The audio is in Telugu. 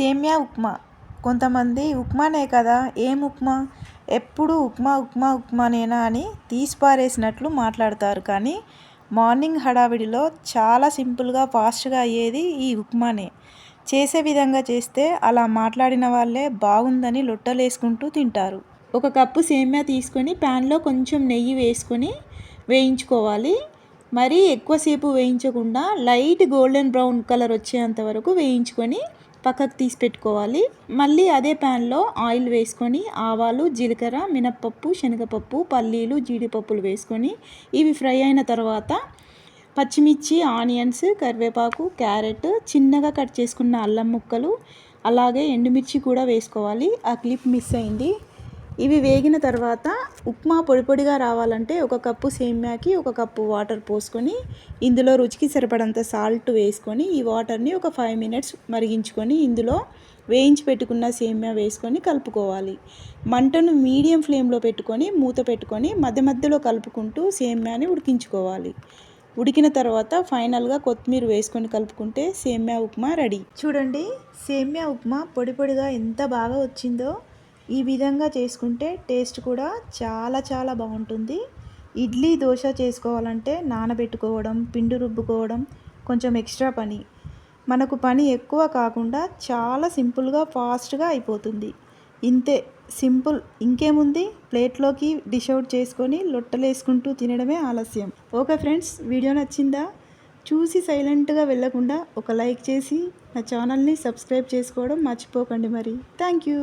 సేమ్యా ఉప్మా. కొంతమంది ఉప్మానే కదా, ఏం ఉప్మా, ఎప్పుడు ఉప్మా ఉప్మా ఉప్మానేనా అని తీసిపారేసినట్లు మాట్లాడతారు. కానీ మార్నింగ్ హడావిడిలో చాలా సింపుల్గా ఫాస్ట్గా అయ్యేది ఈ ఉప్మానే. చేసే విధంగా చేస్తే అలా మాట్లాడిన వాళ్ళే బాగుందని లొట్టలేసుకుంటూ తింటారు. ఒక కప్పు సేమ్యా తీసుకొని ప్యాన్లో కొంచెం నెయ్యి వేసుకొని వేయించుకోవాలి. మరీ ఎక్కువసేపు వేయించకుండా లైట్ గోల్డెన్ బ్రౌన్ కలర్ వచ్చేంత వరకు వేయించుకొని పక్కకు తీసి పెట్టుకోవాలి. మళ్ళీ అదే ప్యాన్లో ఆయిల్ వేసుకొని ఆవాలు, జీలకర్ర, మినప్పప్పు, శనగపప్పు, పల్లీలు, జీడిపప్పులు వేసుకొని ఇవి ఫ్రై అయిన తర్వాత పచ్చిమిర్చి, ఆనియన్స్, కరివేపాకు, క్యారెట్, చిన్నగా కట్ చేసుకున్న అల్లం ముక్కలు, అలాగే ఎండుమిర్చి కూడా వేసుకోవాలి. ఆ క్లిప్ మిస్ అయింది. ఇవి వేగిన తర్వాత ఉప్మా పొడి పొడిగా రావాలంటే ఒక కప్పు సేమ్యాకి ఒక కప్పు వాటర్ పోసుకొని ఇందులో రుచికి సరిపడంత సాల్ట్ వేసుకొని ఈ వాటర్ని ఒక 5 మినిట్స్ మరిగించుకొని ఇందులో వేయించి పెట్టుకున్న సేమ్యా వేసుకొని కలుపుకోవాలి. మంటను మీడియం ఫ్లేమ్లో పెట్టుకొని మూత పెట్టుకొని మధ్య మధ్యలో కలుపుకుంటూ సేమ్యాని ఉడికించుకోవాలి. ఉడికిన తర్వాత ఫైనల్గా కొత్తిమీర వేసుకొని కలుపుకుంటే సేమ్యా ఉప్మా రెడీ. చూడండి, సేమ్యా ఉప్మా పొడి పొడిగా ఎంత బాగా వచ్చిందో. ఈ విధంగా చేసుకుంటే టేస్ట్ కూడా చాలా బాగుంటుంది. ఇడ్లీ, దోశ చేసుకోవాలంటే నానబెట్టుకోవడం, పిండి రుబ్బుకోవడం కొంచెం ఎక్స్ట్రా పని. మనకు పని ఎక్కువ కాకుండా చాలా సింపుల్గా ఫాస్ట్గా అయిపోతుంది. ఇంతే, సింపుల్. ఇంకేముంది, ప్లేట్లోకి డిష్ అవుట్ చేసుకొని లొట్టలేసుకుంటూ తినడమే ఆలస్యం. ఓకే ఫ్రెండ్స్, వీడియో నచ్చిందా? చూసి సైలెంట్గా వెళ్ళకుండా ఒక లైక్ చేసి నా ఛానల్ని సబ్స్క్రైబ్ చేసుకోవడం మర్చిపోకండి మరి. Thank you.